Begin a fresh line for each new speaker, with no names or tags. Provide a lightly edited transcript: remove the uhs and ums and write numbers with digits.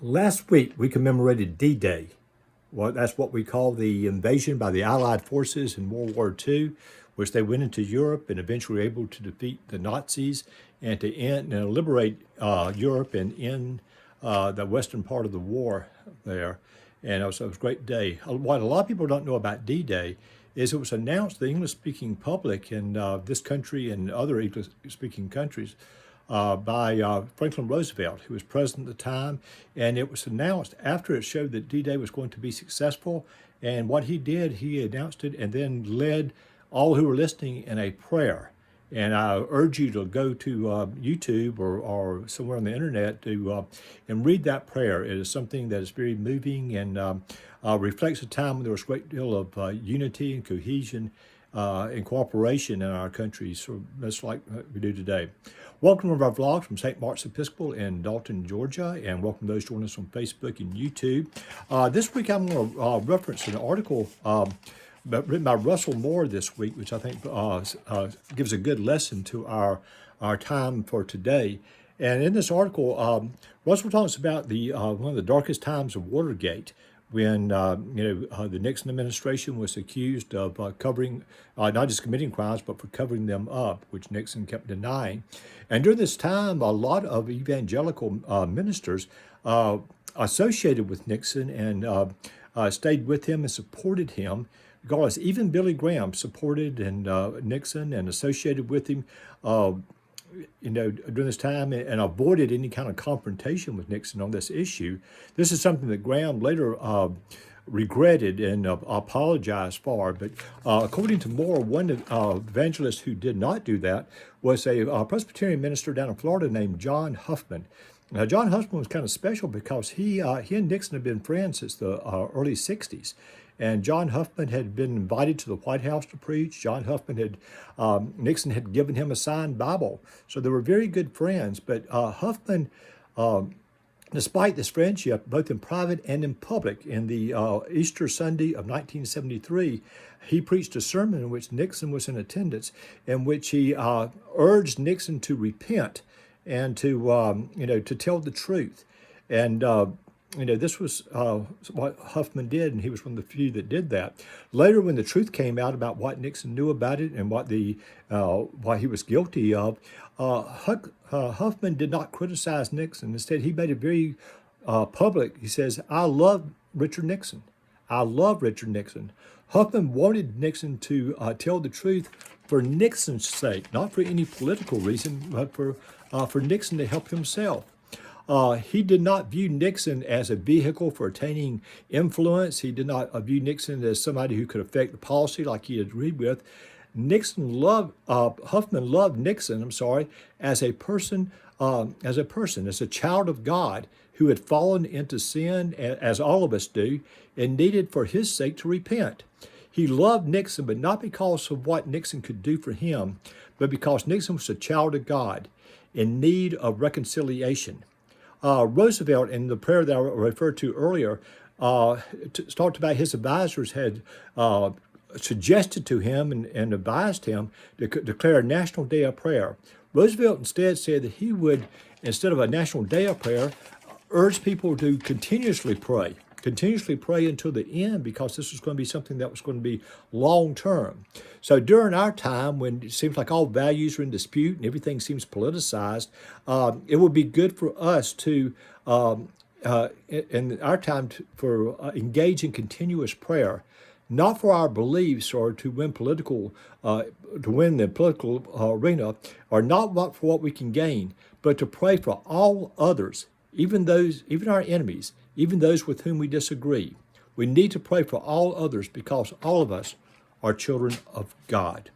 Last week, we commemorated D-Day. Well, that's what we call the invasion by the Allied forces in World War II, which they went into Europe and eventually were able to defeat the Nazis and to end and liberate Europe and end the western part of the war there. And it was a great day. What a lot of people don't know about D-Day is it was announced to the English-speaking public in this country and other English-speaking countries by Franklin Roosevelt, who was president at the time. And it was announced after it showed that D-Day was going to be successful. And what he did, he announced it and then led all who were listening in a prayer. And I urge you to go to YouTube or somewhere on the internet to and read that prayer. It is something that is very moving and reflects a time when there was a great deal of unity and cohesion and cooperation in our country, so much like we do today. Welcome to one of our vlogs from St. Mark's Episcopal in Dalton, Georgia, and welcome those joining us on Facebook and YouTube. This week I'm going to reference an article written by Russell Moore this week, which I think gives a good lesson to our time for today. And in this article, Russell talks about the one of the darkest times of Watergate, when the Nixon administration was accused of covering, not just committing crimes, but for covering them up, which Nixon kept denying. And during this time, a lot of evangelical ministers associated with Nixon and stayed with him and supported him. Regardless, even Billy Graham supported Nixon and associated with him during this time and avoided any kind of confrontation with Nixon on this issue. This is something that Graham later regretted and apologized for. But according to Moore, one evangelist who did not do that was a Presbyterian minister down in Florida named John Huffman. Now, John Huffman was kind of special because he and Nixon had been friends since the early 60s. And John Huffman had been invited to the White House to preach. John Huffman Nixon had given him a signed Bible. So they were very good friends. But Huffman, despite this friendship, both in private and in public, in the Easter Sunday of 1973, he preached a sermon in which Nixon was in attendance, in which he urged Nixon to repent and to tell the truth. And this was what Huffman did, and he was one of the few that did that. Later, when the truth came out about what Nixon knew about it and what he was guilty of, Huffman did not criticize Nixon. Instead, he made it very public. He says, "I love Richard Nixon. I love Richard Nixon." Huffman wanted Nixon to tell the truth for Nixon's sake, not for any political reason, but for Nixon to help himself. He did not view Nixon as a vehicle for attaining influence. He did not view Nixon as somebody who could affect the policy like he agreed with. Huffman loved Nixon, as a person, as a child of God who had fallen into sin, as all of us do, and needed for his sake to repent. He loved Nixon, but not because of what Nixon could do for him, but because Nixon was a child of God in need of reconciliation. Roosevelt, in the prayer that I referred to earlier, talked about his advisors had suggested to him and advised him to declare a National Day of Prayer. Roosevelt instead said that he would, instead of a National Day of Prayer, urge people to continuously pray until the end, because this was going to be something that was going to be long term. So during our time, when it seems like all values are in dispute and everything seems politicized, it would be good for us to, in our time, engage in continuous prayer, not for our beliefs or to win the political arena, or not for what we can gain, but to pray for all others, even our enemies, even those with whom we disagree. We need to pray for all others because all of us are children of God.